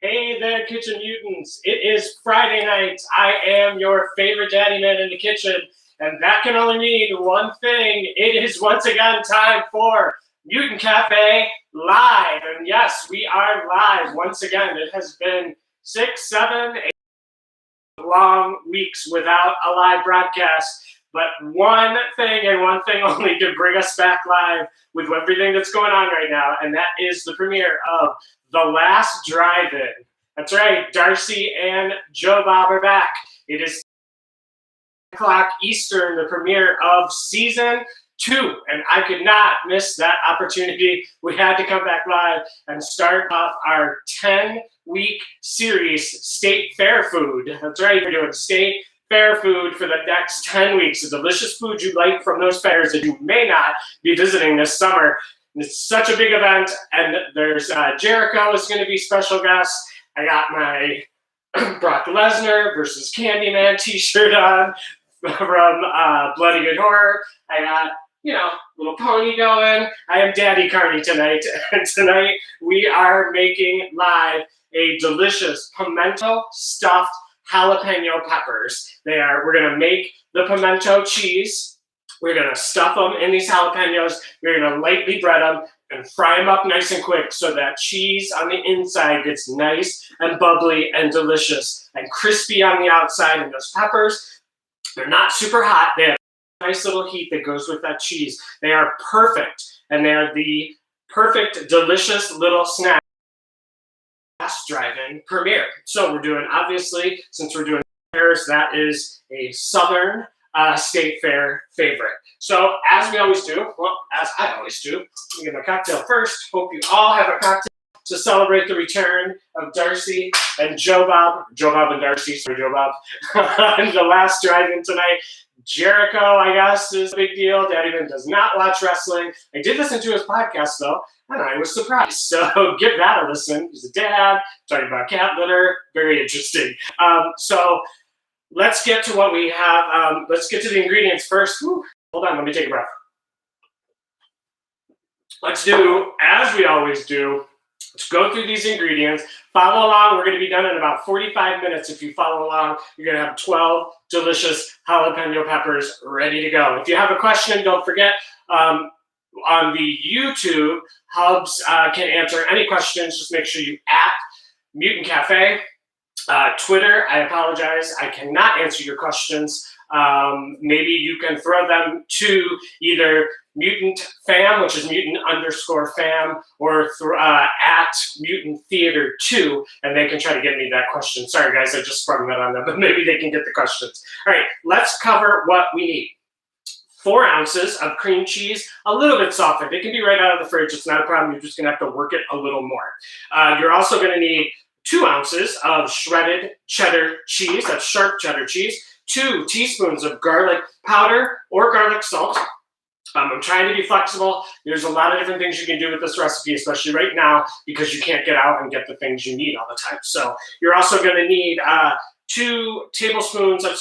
Hey there, Kitchen Mutants. It is Friday night. I am your favorite daddy man in the kitchen, and that can only mean one thing. It is once again time for Mutant Cafe Live. And yes, we are live once again. It has been 6, 7, 8 long weeks without a live broadcast. But one thing and one thing only can bring us back live with everything that's going on right now, and that is the premiere of The Last Drive-In. That's right, Darcy and Joe Bob are back. It is 10 o'clock Eastern, the premiere of Season 2, and I could not miss that opportunity. We had to come back live and start off our 10-week series, State Fair Food. That's right, we're doing State Fair food for the next 10 weeks. The delicious food you like from those fairs that you may not be visiting this summer. It's such a big event, and there's Jericho is going to be special guest. I got my Brock Lesnar versus Candyman t-shirt on from Bloody Good Horror. I got, little pony going. I am Daddy Carney tonight, and tonight we are making live a delicious pimento stuffed jalapeno peppers. We're gonna make the pimento cheese. We're gonna stuff them in these jalapenos. We're gonna lightly bread them and fry them up nice and quick so that cheese on the inside gets nice and bubbly and delicious and crispy on the outside. And those peppers, they're not super hot. They have a nice little heat that goes with that cheese. They are perfect, and they are the perfect, delicious little snack. Last Drive-In premiere. So we're doing, obviously, since we're doing fairs, that is a Southern State Fair favorite. So as we always do, as I always do, we get a cocktail first. Hope you all have a cocktail to celebrate the return of Darcy and Joe Bob. Joe Bob and Darcy, sorry, Joe Bob. And The Last Drive-In tonight. Jericho, I guess, is a big deal. Daddy Man does not watch wrestling. I did listen to his podcast, though, and I was surprised. So give that a listen. He's a dad, talking about cat litter. Very interesting. So let's get to what we have. Let's get to the ingredients first. Woo. Hold on, let me take a breath. Let's do, as we always do, let's go through these ingredients. Follow along. We're going to be done in about 45 minutes. If you follow along, you're going to have 12 delicious jalapeno peppers ready to go. If you have a question, don't forget, on the YouTube, Hubs can answer any questions. Just make sure you at Mutant Cafe. Twitter, I apologize. I cannot answer your questions. Maybe you can throw them to either Mutant Fam, which is mutant_fam, or at Mutant Theater 2, and they can try to get me that question. Sorry, guys, I just sprung that on them, but maybe they can get the questions. All right, let's cover what we need. 4 ounces of cream cheese, a little bit softened. It can be right out of the fridge. It's not a problem. You're just going to have to work it a little more. You're also going to need 2 ounces of shredded cheddar cheese. That's sharp cheddar cheese. 2 teaspoons of garlic powder or garlic salt. I'm trying to be flexible. There's a lot of different things you can do with this recipe, especially right now, because you can't get out and get the things you need all the time. So you're also going to need 2 tablespoons, of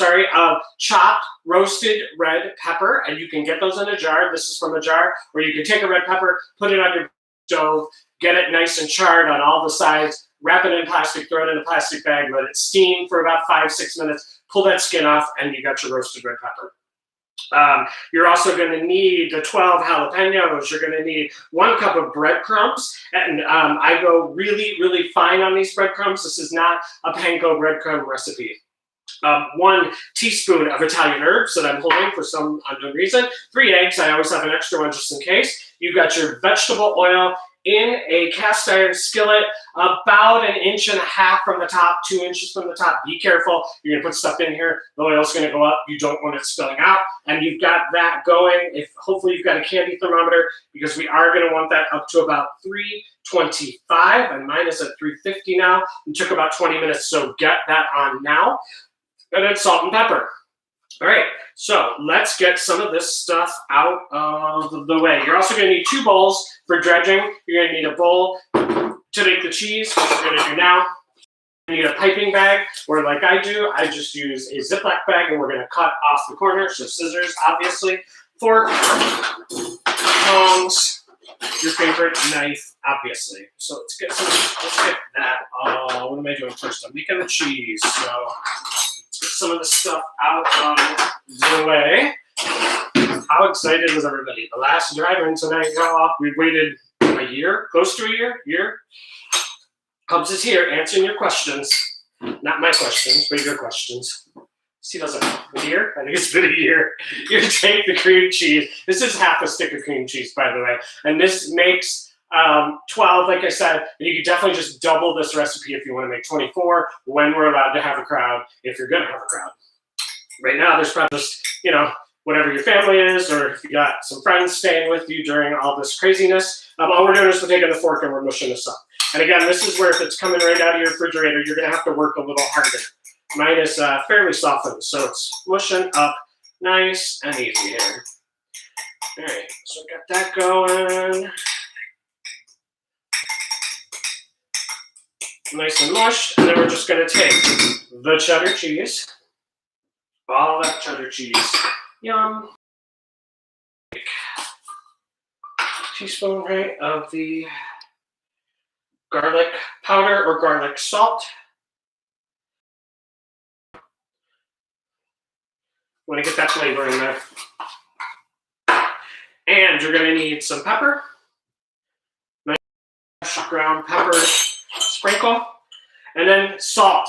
chopped roasted red pepper, and you can get those in a jar. This is from a jar, or you can take a red pepper, put it on your stove, get it nice and charred on all the sides, wrap it in plastic, throw it in a plastic bag, let it steam for about 5-6 minutes, pull that skin off, and you got your roasted red pepper. You're also going to need the 12 jalapenos. You're going to need 1 cup of breadcrumbs. And I go really, really fine on these breadcrumbs. This is not a panko breadcrumb recipe. 1 teaspoon of Italian herbs that I'm holding for some unknown reason. 3 eggs. I always have an extra one just in case. You've got your vegetable oil in a cast iron skillet, about 1.5 inches from the top, 2 inches from the top. Be careful. You're going to put stuff in here. The oil's going to go up. You don't want it spilling out. And you've got that going. Hopefully you've got a candy thermometer, because we are going to want that up to about 325. And mine is at 350 now. It took about 20 minutes, so get that on now. And then salt and pepper. All right, so let's get some of this stuff out of the way. You're also going to need 2 bowls for dredging. You're going to need a bowl to make the cheese, which we're going to do now. You need a piping bag, or like I do, I just use a Ziploc bag, and we're going to cut off the corners, so scissors, obviously. Fork, tongs, your favorite knife, obviously. So let's get that. What am I doing first? I'm making the cheese, so get some of the stuff out of the way. How excited is everybody? The last drive-in tonight, y'all. We waited a year, close to a year. Hubs is here answering your questions. Not my questions, but your questions. See, doesn't a year? I think it's been a year. You're gonna take the cream cheese. This is half a stick of cream cheese, by the way. And this makes 12, like I said, and you could definitely just double this recipe if you want to make 24 when we're allowed to have a crowd, if you're going to have a crowd. Right now, there's probably just, whatever your family is, or if you got some friends staying with you during all this craziness, all we're doing is we're taking the fork and we're mushing this up. And again, this is where if it's coming right out of your refrigerator, you're going to have to work a little harder. Mine is fairly softened, so it's mushing up nice and easy here. All right, so we got that going. Nice and mushed, and then we're just going to take the cheddar cheese, all that cheddar cheese, yum. Teaspoon, right, of the garlic powder or garlic salt. Want to get that flavor in there. And you're going to need some pepper, nice ground pepper sprinkle, and then salt.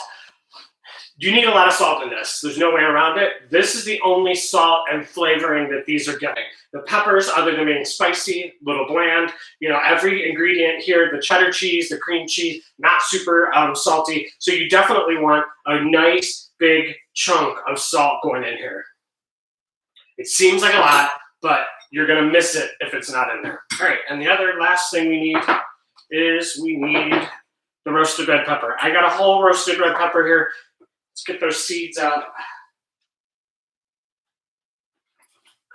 You need a lot of salt in this. There's no way around it. This is the only salt and flavoring that these are getting. The peppers, other than being spicy, a little bland, every ingredient here, the cheddar cheese, the cream cheese, not super salty. So you definitely want a nice big chunk of salt going in here. It seems like a lot, but you're going to miss it if it's not in there. All right, and the other last thing we need is the roasted red pepper. I got a whole roasted red pepper here. Let's get those seeds out.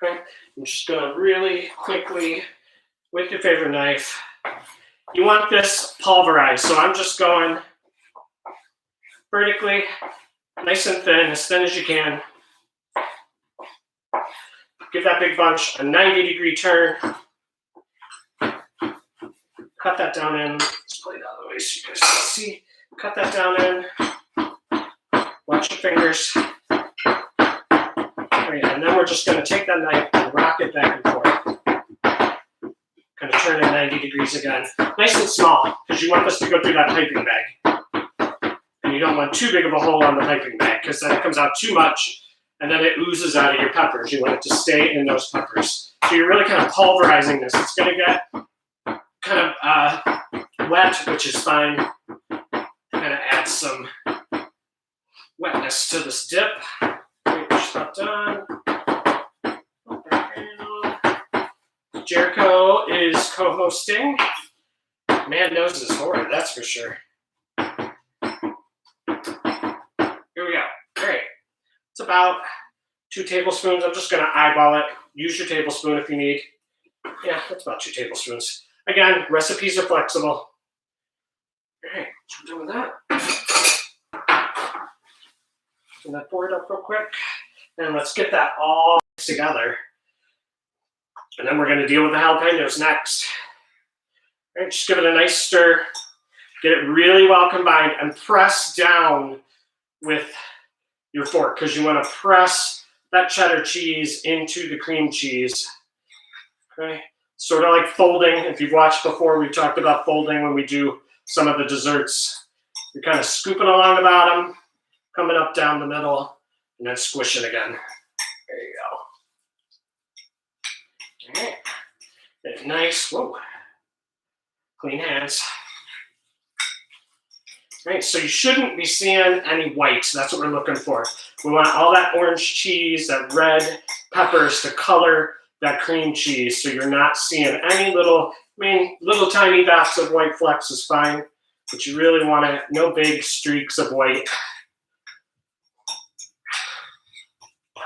Okay, I'm just gonna really quickly, with your favorite knife, you want this pulverized. So I'm just going vertically Nice and thin, as thin as you can. Give that big bunch a 90-degree turn. Cut that down in. Let's play it out of the way so you guys can see. Cut that down in. Watch your fingers. Right, and then we're just going to take that knife and rock it back and forth. Kind of turn it 90 degrees again. Nice and small, because you want this to go through that piping bag. And you don't want too big of a hole on the piping bag, because then it comes out too much, and then it oozes out of your peppers. You want it to stay in those peppers. So you're really kind of pulverizing this. It's going to get kind of wet, which is fine. Kind of add some wetness to this dip. Push that done. Jericho is co-hosting. Man knows his horror, that's for sure. Here we go. All right. It's about 2 tablespoons. I'm just going to eyeball it. Use your tablespoon if you need. Yeah, that's about 2 tablespoons. Again, recipes are flexible. All right, so we're done with that. Turn that board up real quick. And let's get that all together. And then we're going to deal with the jalapenos next. All right, just give it a nice stir. Get it really well combined and press down with your fork because you want to press that cheddar cheese into the cream cheese. Okay, sort of like folding. If you've watched before, we've talked about folding when we do some of the desserts. You're kind of scooping along the bottom, coming up down the middle, and then squishing again. There you go. All right. Get nice, whoa, clean hands. All right, so you shouldn't be seeing any white. That's what we're looking for. We want all that orange cheese, that red peppers to color that cream cheese. So you're not seeing any little tiny dots of white flecks is fine, but you really want it, no big streaks of white.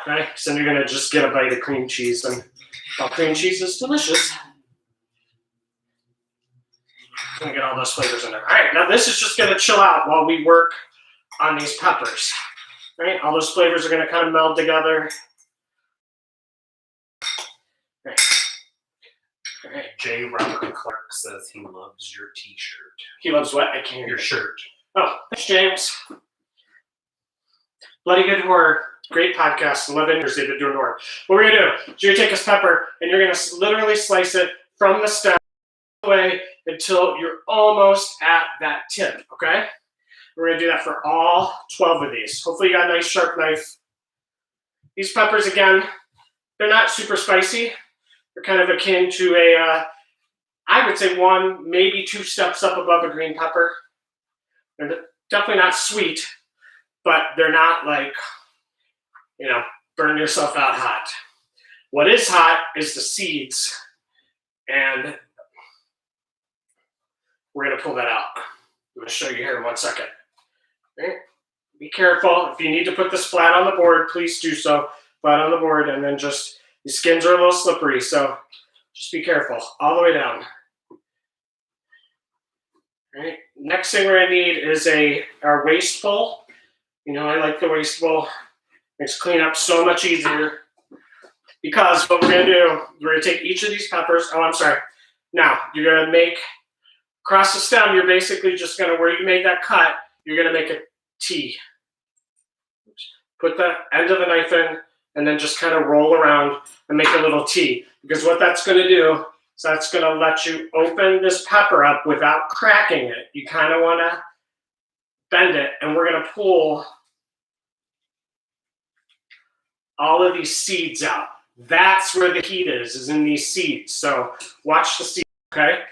Okay, so then you're gonna just get a bite of cream cheese, and cream cheese is delicious. Gonna get all those flavors in there. All right, now this is just gonna chill out while we work on these peppers. All right, all those flavors are gonna kind of meld together. All right. All right. J. Robert Clark says he loves your t-shirt. He loves what? I can't hear your shirt. Oh, thanks, James. Bloody Good Horror. Great podcast. 11 years they've been doing horror. What we're gonna do is you're gonna take this pepper and you're gonna literally slice it from the stem away until you're almost at that tip, okay? We're gonna do that for all 12 of these. Hopefully you got a nice sharp knife. These peppers, again, they're not super spicy. They're kind of akin to a, I would say 1, maybe 2 steps up above a green pepper. They're definitely not sweet, but they're not like, you know, burn yourself out hot. What is hot is the seeds, and we're gonna pull that out. I'm gonna show you here in 1 second. Okay. Be careful. If you need to put this flat on the board, please do so. Flat on the board, and then just, the skins are a little slippery, so just be careful. All the way down. All right. Next thing we're gonna need is our waste bowl. You know, I like the waste bowl. Makes cleanup so much easier. Because what we're gonna do, we're gonna take each of these peppers. Oh, I'm sorry. Now, you're gonna make, across the stem, you're basically just gonna, where you made that cut, you're gonna make a T. Put the end of the knife in, and then just kind of roll around and make a little T. Because what that's gonna do is that's gonna let you open this pepper up without cracking it. You kind of wanna bend it, and we're gonna pull all of these seeds out. That's where the heat is in these seeds. So watch the seeds, okay?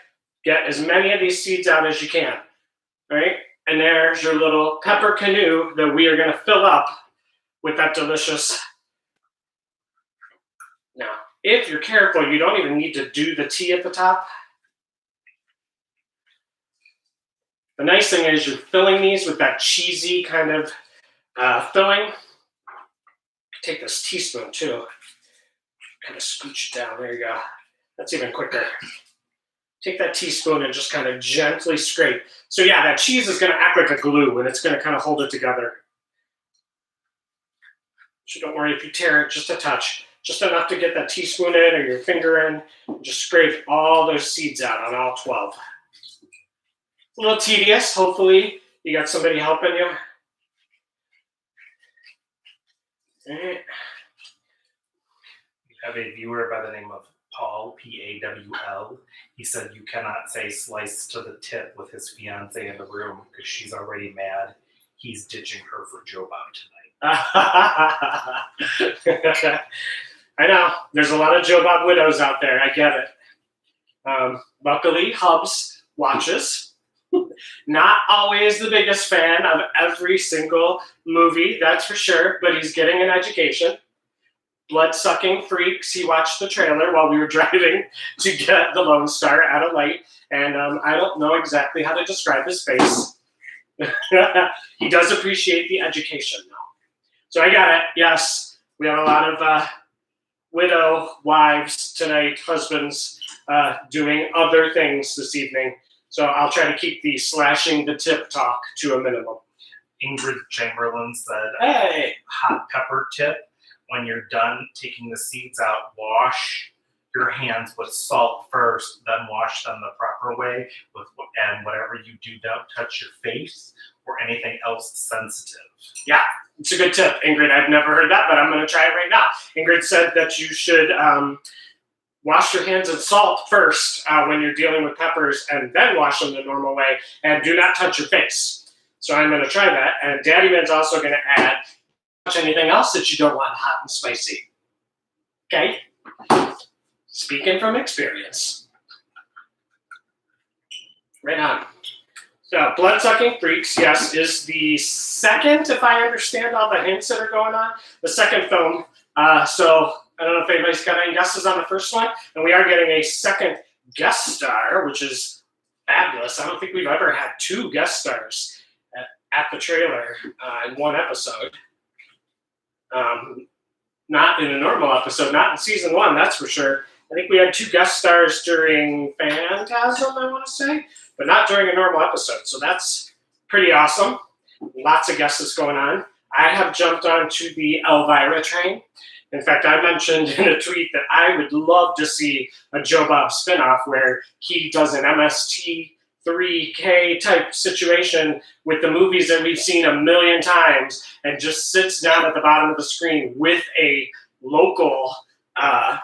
Get as many of these seeds out as you can, all right? And there's your little pepper canoe that we are gonna fill up with that delicious. Now, if you're careful, you don't even need to do the T at the top. The nice thing is you're filling these with that cheesy kind of filling. Take this teaspoon too, kind of scooch it down. There you go. That's even quicker. Take that teaspoon and just kind of gently scrape. So yeah, that cheese is going to act like a glue, and it's going to kind of hold it together. So don't worry if you tear it, just a touch. Just enough to get that teaspoon in or your finger in. Just scrape all those seeds out on all 12. A little tedious. Hopefully you got somebody helping you. All right. We have a viewer by the name of Paul, Pawl. He said you cannot say slice to the tip with his fiance in the room because she's already mad. He's ditching her for Joe Bob tonight. I know. There's a lot of Joe Bob widows out there. I get it. Luckily, Hubs watches. Not always the biggest fan of every single movie, that's for sure, but he's getting an education. Blood-sucking freaks. He watched the trailer while we were driving to get the Lone Star at a light, and I don't know exactly how to describe his face. He does appreciate the education, though. So I got it. Yes, we have a lot of widow wives tonight, husbands doing other things this evening. So I'll try to keep the slashing the tip talk to a minimum. Ingrid Chamberlain said, Hey, hot pepper tip. When you're done taking the seeds out, wash your hands with salt first, then wash them the proper way. And whatever you do, don't touch your face or anything else sensitive. Yeah, it's a good tip, Ingrid. I've never heard that, but I'm going to try it right now. Ingrid said that you should wash your hands in salt first when you're dealing with peppers, and then wash them the normal way, and do not touch your face. So I'm going to try that. And Daddy Man's also going to add anything else that you don't want hot and spicy. Okay? Speaking from experience. Right on. So, Blood-Sucking Freaks, yes, is the second, if I understand all the hints that are going on, the second film. So, I don't know if anybody's got any guesses on the first one. And we are getting a second guest star, which is fabulous. I don't think we've ever had 2 guest stars at the trailer in one episode. Not in a normal episode, not in season 1, that's for sure. I think we had 2 guest stars during Phantasm, I want to say, but not during a normal episode. So that's pretty awesome. Lots of guesses going on. I have jumped onto the Elvira train. In fact, I mentioned in a tweet that I would love to see a Joe Bob spinoff where he does an MST3K type situation with the movies that we've seen a million times and just sits down at the bottom of the screen with a local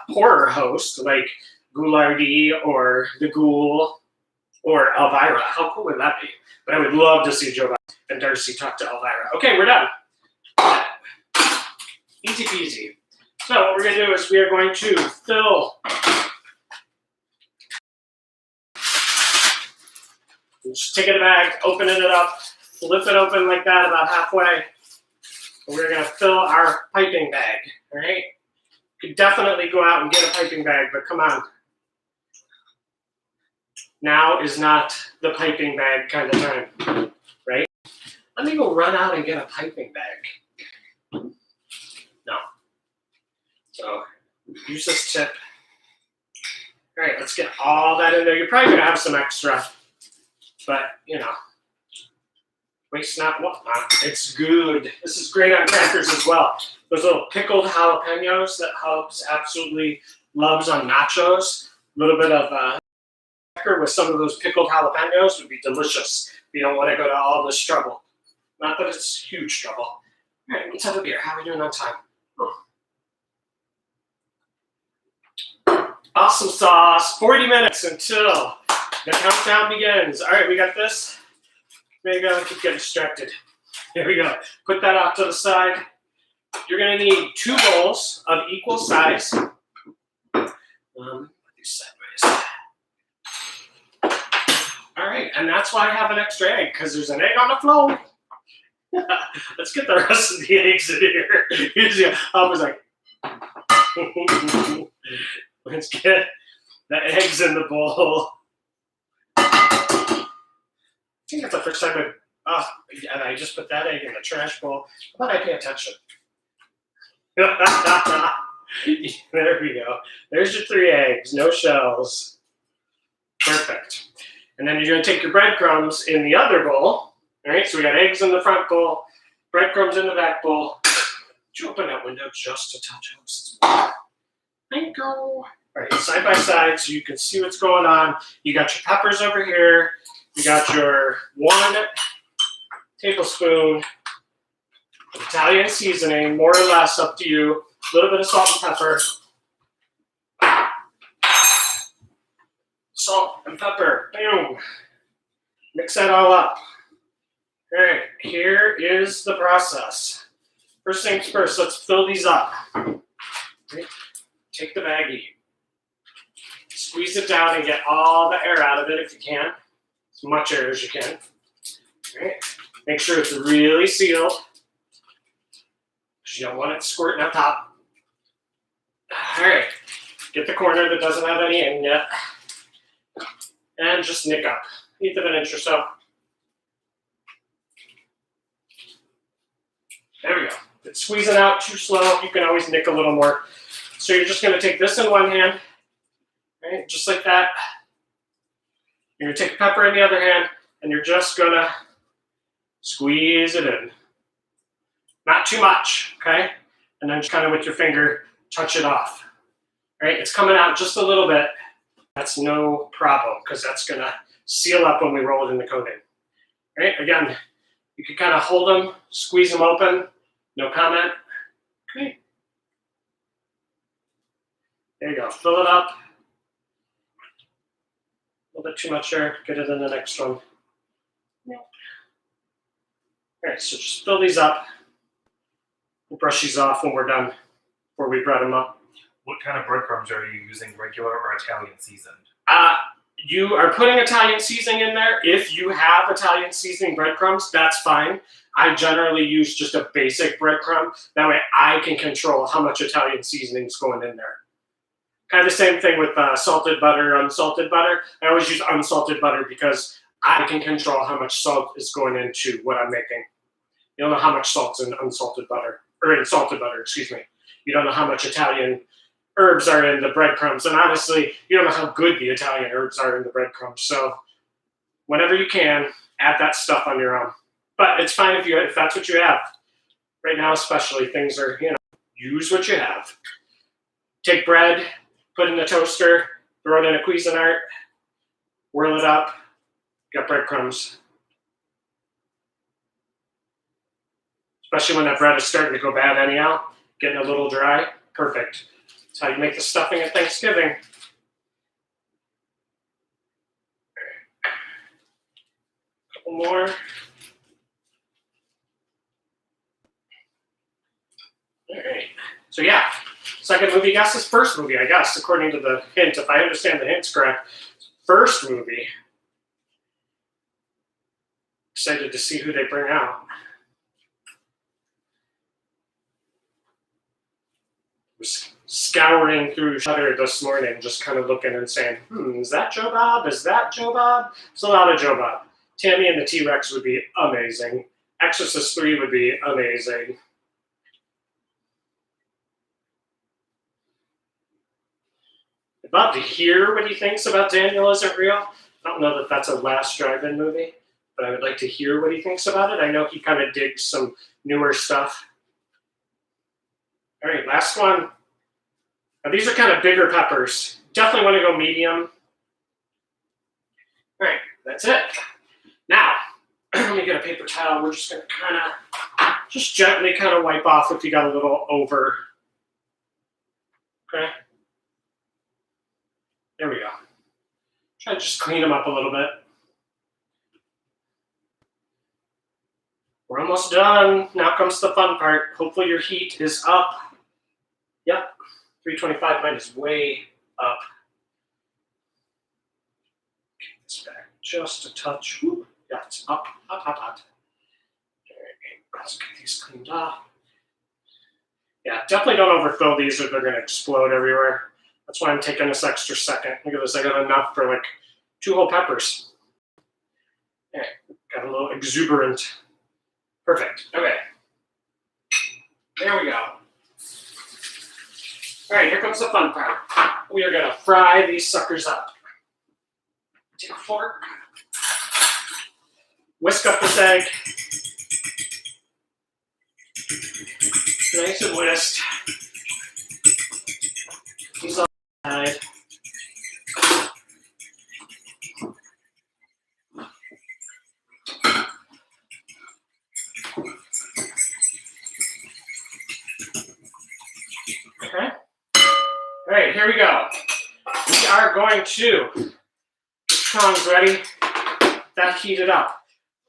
horror host like Ghoulardi or The Ghoul or Elvira. How cool would that be? But I would love to see Joe Bob and Darcy talk to Elvira. Okay, we're done. Easy peasy. So what we're going to do is we are going to fill just taking a bag, opening it up, flip it open like that about halfway. And we're going to fill our piping bag, all right? You could definitely go out and get a piping bag, but come on. Now is not the piping bag kind of time, right? Let me go run out and get a piping bag. No. So use this tip. All right, let's get all that in there. You're probably going to have some extra, but, you know, waste not, what not. It's good. This is great on crackers as well. Those little pickled jalapenos that Hubs absolutely loves on nachos. A little bit of cracker with some of those pickled jalapenos would be delicious if you don't want to go to all this trouble. Not that it's huge trouble. All right, let's have a beer. How are we doing on time? Awesome sauce. 40 minutes until the countdown begins. All right, we got this. There you go. I keep getting distracted. Here we go. Put that off to the side. You're going to need 2 bowls of equal size. Put these sideways. All right, and that's why I have an extra egg, because there's an egg on the floor. Let's get the rest of the eggs in here. Usually I was like, let's get the eggs in the bowl. I think that's the first time and I just put that egg in the trash bowl. How about I pay attention? There we go. There's your 3 eggs, no shells. Perfect. And then you're going to take your breadcrumbs in the other bowl. All right, so we got eggs in the front bowl, breadcrumbs in the back bowl, you open that window just a touch? Thank you. All right, side by side so you can see what's going on. You got your peppers over here. You got your 1 tablespoon of Italian seasoning, more or less up to you. A little bit of salt and pepper. Salt and pepper, boom. Mix that all up. All right, here is the process. First things first, let's fill these up. Right. Take the baggie, squeeze it down and get all the air out of it if you can, as much air as you can. All right. Make sure it's really sealed, because you don't want it squirting on top. All right, get the corner that doesn't have any in yet, and just nick up, 1/8 of an inch or so. There we go. If it's squeezing out too slow, you can always nick a little more. So you're just going to take this in one hand, right, just like that. You're going to take the pepper in the other hand, and you're just going to squeeze it in. Not too much, okay? And then just kind of with your finger, touch it off. All right, it's coming out just a little bit. That's no problem, because that's going to seal up when we roll it in the coating. All right, again, you can kind of hold them, squeeze them open, no comment. Okay. There you go, fill it up. A little bit too much there, get it in the next one. All right, so just fill these up. We'll brush these off when we're done, before we bread them up. What kind of breadcrumbs are you using, regular or Italian seasoned? You are putting Italian seasoning in there. If you have Italian seasoning breadcrumbs, that's fine. I generally use just a basic breadcrumb. That way I can control how much Italian seasoning is going in there. Kind of the same thing with salted butter, unsalted butter. I always use unsalted butter because I can control how much salt is going into what I'm making. You don't know how much salt's in unsalted butter, or in salted butter, excuse me. You don't know how much Italian herbs are in the breadcrumbs. And honestly, you don't know how good the Italian herbs are in the breadcrumbs. So whenever you can, add that stuff on your own. But it's fine if that's what you have. Right now especially, things are, use what you have. Take bread, put it in the toaster, throw it in a Cuisinart, whirl it up, got breadcrumbs. Especially when that bread is starting to go bad anyhow, getting a little dry, perfect. That's how you make the stuffing at Thanksgiving. A couple more. All right. So yeah, second movie, guess is first movie, I guess, according to the hint. If I understand the hints correct, first movie. Excited to see who they bring out. Was scouring through Shudder this morning, just kind of looking and saying, is that Joe Bob? Is that Joe Bob? It's a lot of Joe Bob. Tammy and the T-Rex would be amazing. Exorcist 3 would be amazing. I'd love to hear what he thinks about Daniel Isn't Real. I don't know that that's a last drive-in movie, but I would like to hear what he thinks about it. I know he kind of digs some newer stuff. All right, last one. Now, these are kind of bigger peppers. Definitely want to go medium. All right, that's it. Now, let me get a paper towel. We're just going to just gently wipe off if you got a little over. Okay. There we go. Try to just clean them up a little bit. We're almost done. Now comes the fun part. Hopefully your heat is up. Yep, 325, mine is way up. Get this back just a touch. Woo. Yeah, it's up. All right, let's get these cleaned off. Yeah, definitely don't overfill these or they're going to explode everywhere. That's why I'm taking this extra second. Look at this, I got enough for like 2 whole peppers. Yeah, got a little exuberant. Perfect, okay. There we go. All right, here comes the fun part. We are gonna fry these suckers up. Take a fork, whisk up this egg. Nice and whisked. He's on the side. Okay. All right, here we go. We are going to get tongs ready. That heated up.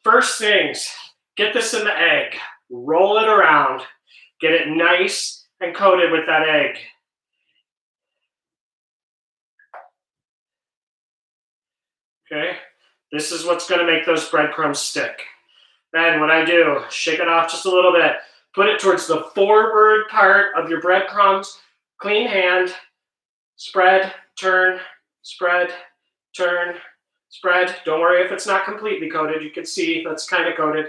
First things, get this in the egg. Roll it around. Get it nice and coated with that egg. Okay, this is what's going to make those breadcrumbs stick. Then what I do, shake it off just a little bit. Put it towards the forward part of your breadcrumbs. Clean hand. Spread, turn, spread, turn, spread. Don't worry if it's not completely coated. You can see that's kind of coated.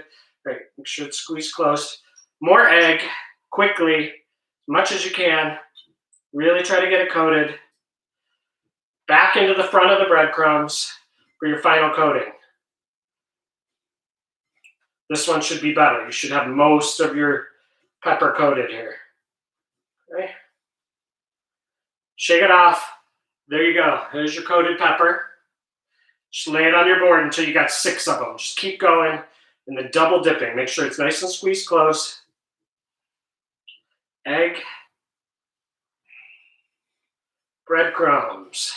All right, make sure it's squeezed close. More egg, quickly, as much as you can. Really try to get it coated. Back into the front of the breadcrumbs for your final coating. This one should be better. You should have most of your pepper coated here. Okay. Shake it off. There you go. There's your coated pepper. Just lay it on your board until you got 6 of them. Just keep going and then double dipping. Make sure it's nice and squeezed close. Egg. Breadcrumbs.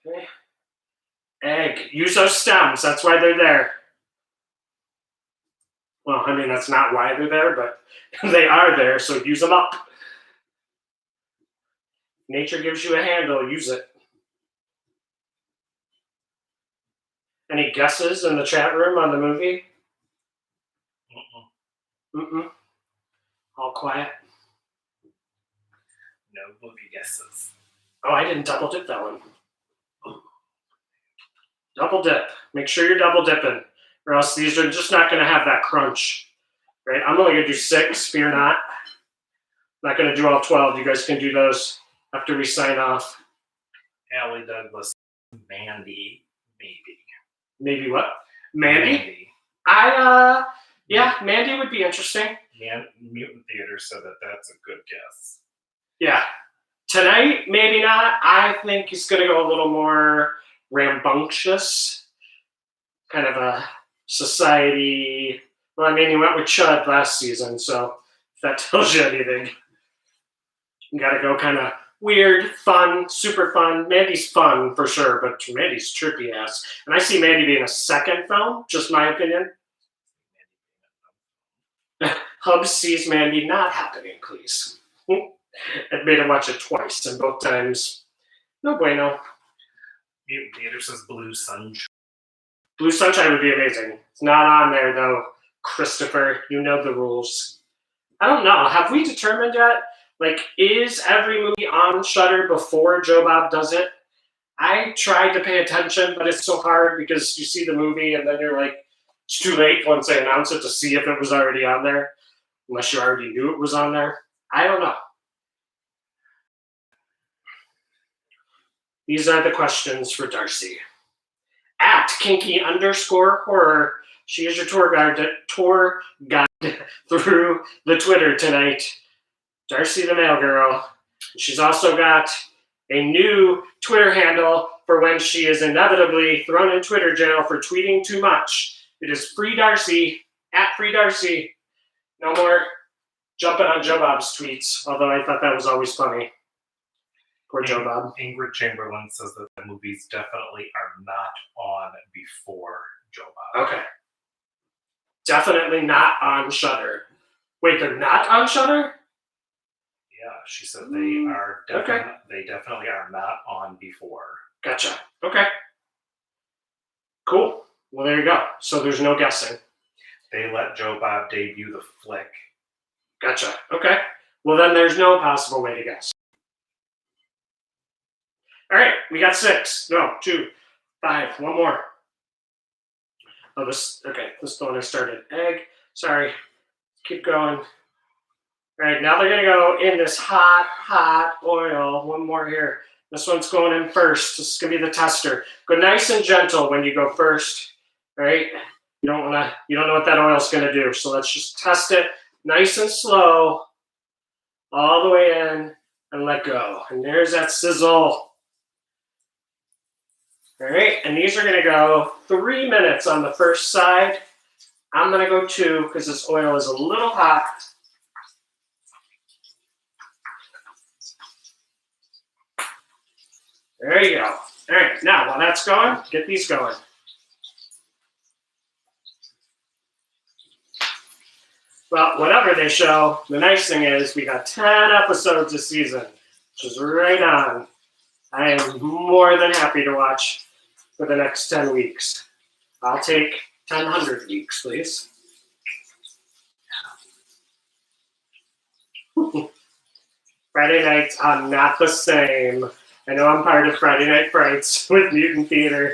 Okay. Egg. Use those stems. That's why they're there. Well, I mean, that's not why they're there, but they are there, so use them up. Nature gives you a handle. Use it. Any guesses in the chat room on the movie? Mm-mm. All quiet. No movie guesses. Oh, I didn't double dip that one. Double dip. Make sure you're double dipping, or else these are just not going to have that crunch. Right? I'm only going to do 6. Fear not. I'm not going to do all 12. You guys can do those after we sign off. Allie Douglas, Mandy, maybe. Maybe what? Mandy? Mandy. Yeah, Mandy would be interesting. Mutant Theater said that's a good guess. Yeah. Tonight, maybe not. I think he's going to go a little more rambunctious. Kind of a society. Well, I mean, he went with Chud last season, so if that tells you anything. You got to go kind of weird, fun, super fun. Mandy's fun for sure, but Mandy's trippy ass. And I see Mandy being a second film, just my opinion. Hub sees Mandy not happening, please. I made him watch it twice, and both times, no bueno. Mutant Theater says Blue Sunshine. Blue Sunshine would be amazing. It's not on there, though, Christopher. You know the rules. I don't know. Have we determined yet? Like, is every movie on Shudder before Joe Bob does it? I tried to pay attention, but it's so hard because you see the movie and then you're like, it's too late once they announce it to see if it was already on there, unless you already knew it was on there. I don't know. These are the questions for Darcy. At kinky_horror, she is your tour guide through the Twitter tonight. Darcy the Mail Girl. She's also got a new Twitter handle for when she is inevitably thrown in Twitter jail for tweeting too much. It is Free Darcy, at Free Darcy. No more jumping on Joe Bob's tweets, although I thought that was always funny. Poor Joe Bob. Ingrid Chamberlain says that the movies definitely are not on before Joe Bob. Okay. Definitely not on Shudder. Wait, they're not on Shudder? Yeah, she said they are they definitely are not on before. Gotcha. Okay. Cool. Well, there you go. So there's no guessing. They let Joe Bob debut the flick. Gotcha. Okay. Well, then there's no possible way to guess. All right. We got 6. No, 2, 5. One more. Oh, okay. This is the one I started. Egg. Sorry. Keep going. All right, now they're going to go in this hot oil. One more here. This one's going in first. This is going to be the tester. Go nice and gentle when you go first. All right? You don't know what that oil's gonna do. So let's just test it nice and slow, all the way in, and let go. And there's that sizzle. All right, and these are gonna go 3 minutes on the first side. I'm gonna go 2 because this oil is a little hot. There you go. All right, now while that's going, get these going. Well, whatever they show, the nice thing is we got 10 episodes this season, which is right on. I am more than happy to watch for the next 10 weeks. I'll take 1,000 weeks, please. Friday nights are not the same. I know I'm part of Friday Night Frights with Mutant Theater,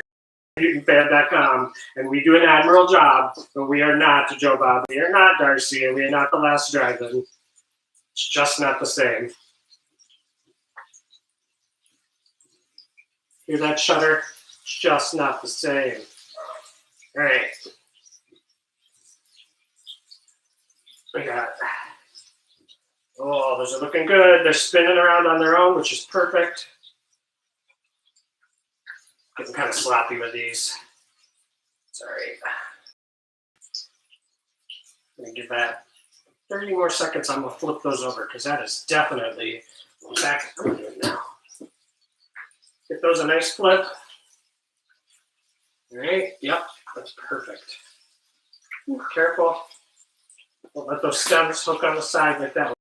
mutantfan.com, and we do an admirable job, but we are not Joe Bob, we are not Darcy, and we are not The Last Drive-In. It's just not the same. Hear that, Shudder? It's just not the same. All right. We got, oh, those are looking good. They're spinning around on their own, which is perfect. Getting kind of sloppy with these. It's all right. I'm gonna give that 30 more seconds. I'm gonna flip those over because that is definitely, in fact, I'm gonna do it now. Get those a nice flip. All right, yep, that's perfect. Ooh, careful. Don't let those stems hook on the side like that.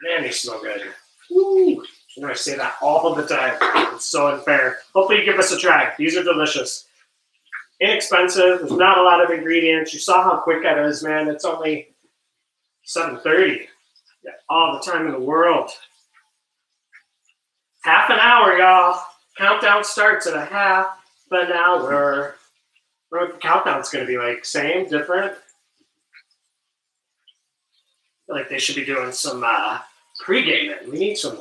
Man, they smell good. Woo! You know, I say that all the time. It's so unfair. Hopefully you give us a try. These are delicious. Inexpensive. There's not a lot of ingredients. You saw how quick that is, man. It's only 7:30. Yeah, all the time in the world. Half an hour, y'all. Countdown starts at a half an hour. I wonder what the countdown's going to be like. Same? Different? I feel like they should be doing some pre-gaming. We need some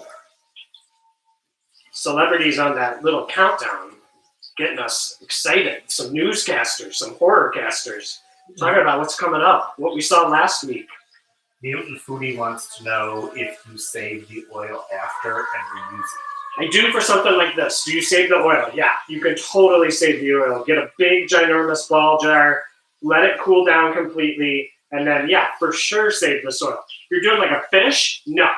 celebrities on that little countdown getting us excited. Some newscasters, some horror casters, talking about what's coming up, what we saw last week. Mutant Foodie wants to know if you save the oil after and reuse it. I do for something like this. Do you save the oil? Yeah, you can totally save the oil. Get a big, ginormous ball jar, let it cool down completely, and then, yeah, for sure save this oil. If you're doing like a fish, no.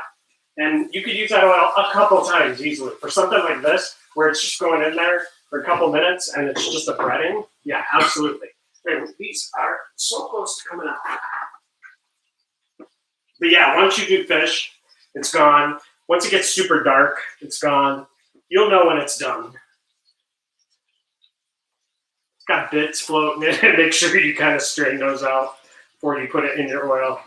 And you could use that oil a couple times easily. For something like this, where it's just going in there for a couple minutes and it's just a breading, yeah, absolutely. Wait, these are so close to coming out. But yeah, once you do fish, it's gone. Once it gets super dark, it's gone. You'll know when it's done. It's got bits floating in it. Make sure you kind of strain those out before you put it in your oil.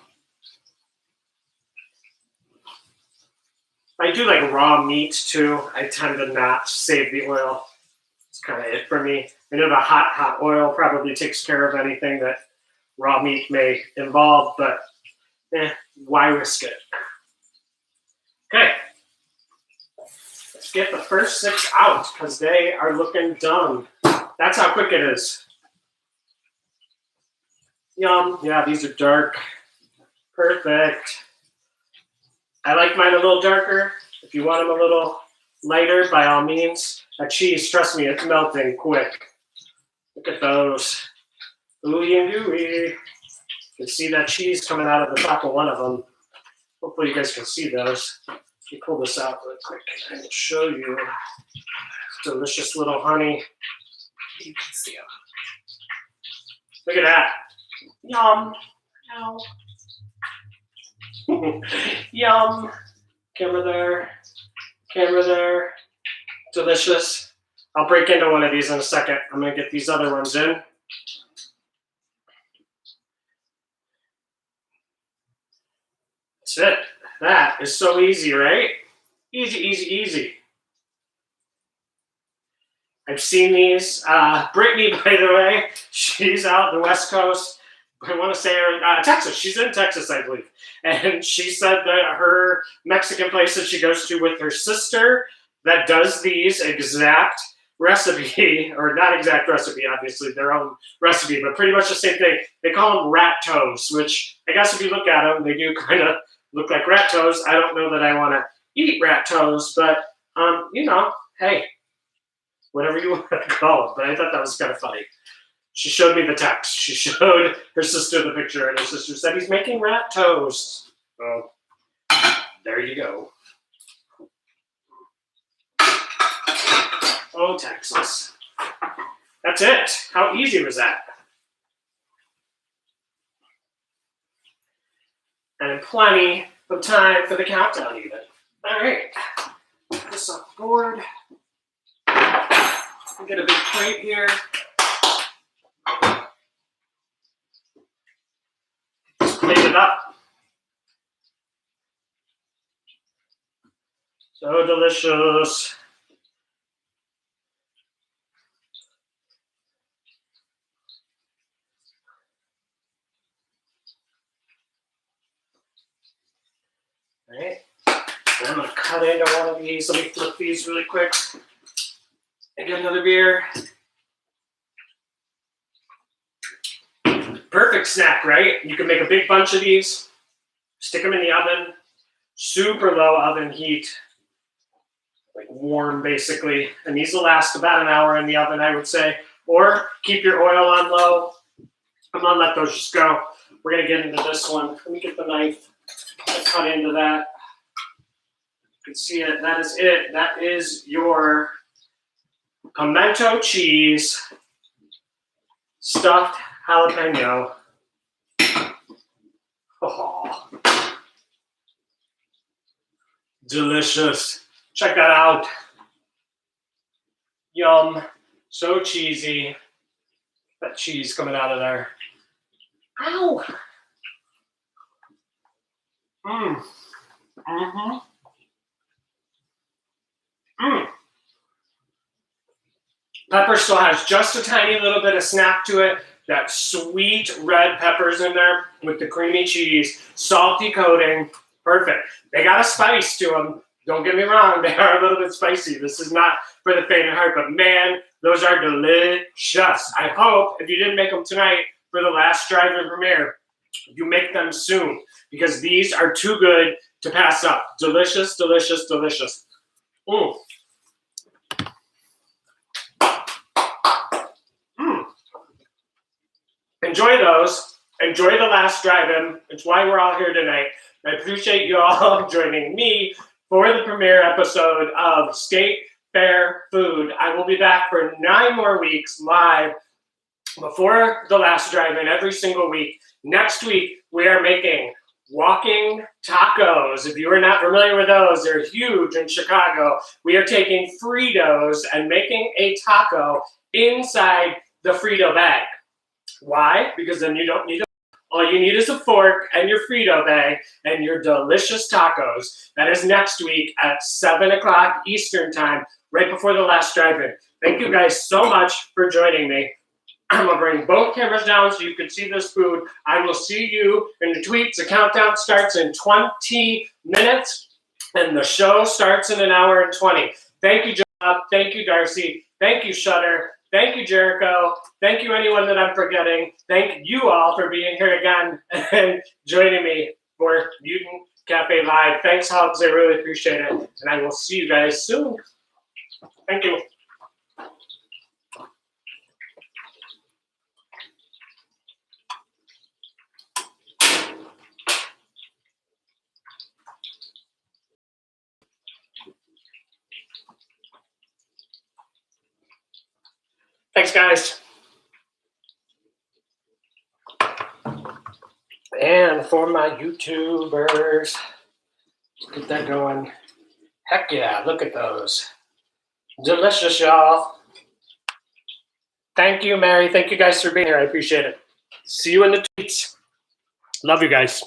I do like raw meat too. I tend to not save the oil. It's kind of it for me. I know the hot oil probably takes care of anything that raw meat may involve, but why risk it? Okay, let's get the first 6 out because they are looking done. That's how quick it is. Yum. Yeah, these are dark. Perfect. I like mine a little darker. If you want them a little lighter, by all means. That cheese, trust me, it's melting quick. Look at those. Ooey and gooey. You can see that cheese coming out of the top of one of them. Hopefully you guys can see those. Let me pull this out real quick and I will show you. Delicious little honey. You can see them. Look at that. Yum. Ow. Yum. Camera there. Camera there. Delicious. I'll break into one of these in a second. I'm going to get these other ones in. That's it. That is so easy, right? Easy, easy, easy. I've seen these. Brittany, by the way, she's out the West Coast. I want to say Texas. She's in Texas, I believe. And she said that her Mexican place that she goes to with her sister that does these exact recipe, or not exact recipe, obviously, their own recipe, but pretty much the same thing. They call them rat toes, which I guess if you look at them, they do kind of look like rat toes. I don't know that I want to eat rat toes, but, you know, hey, whatever you want to call it. But I thought that was kind of funny. She showed me the text. She showed her sister the picture, and her sister said, he's making rat toast. So, there you go. Oh, Texas. That's it. How easy was that? And plenty of time for the countdown even. All right. Put this on the board. I'll get a big plate here. Just plate it up. So delicious. All right. And I'm going to cut into one of these. Let me flip these really quick. And get another beer. Perfect snack, right? You can make a big bunch of these, stick them in the oven, super low oven heat, like warm basically. And these will last about an hour in the oven, I would say. Or keep your oil on low. I'm going to let those just go. We're going to get into this one. Let me get the knife. Cut into that. You can see it. That is it. That is your pimento cheese stuffed jalapeno. Oh, delicious. Check that out. Yum. So cheesy. That cheese coming out of there. Ow. Mmm. Mm-hmm. Mmm. Pepper still has just a tiny little bit of snap to it. That sweet red peppers in there with the creamy cheese, salty coating. Perfect. They got a spice to them. Don't get me wrong. They are a little bit spicy. This is not for the faint of heart, but man, those are delicious. I hope if you didn't make them tonight for the last drive-in premiere, you make them soon because these are too good to pass up. Delicious, delicious, delicious. Mm. Mm. Enjoy those. Enjoy the last drive-in. It's why we're all here tonight. I appreciate you all joining me for the premiere episode of State Fair Food. I will be back for 9 more weeks live before the last drive-in every single week. Next week, we are making walking tacos. If you are not familiar with those, they're huge in Chicago. We are taking Fritos and making a taco inside the Frito bag. Why? Because then you don't need all you need is a fork and your Frito bag and your delicious tacos. That is next week at 7 o'clock Eastern time, right before the last drive-in. Thank you guys so much for joining me. I'm going to bring both cameras down so you can see this food. I will see you in the tweets. The countdown starts in 20 minutes, and the show starts in 1 hour and 20. Thank you, John. Thank you, Darcy. Thank you, Shudder. Thank you, Jericho. Thank you, anyone that I'm forgetting. Thank you all for being here again and joining me for Mutant Cafe Live. Thanks, Hubs. I really appreciate it. And I will see you guys soon. Thank you. Thanks, guys. And for my YouTubers, let's get that going. Heck yeah, look at those. Delicious, y'all. Thank you, Mary. Thank you guys for being here. I appreciate it. See you in the tweets. Love you guys.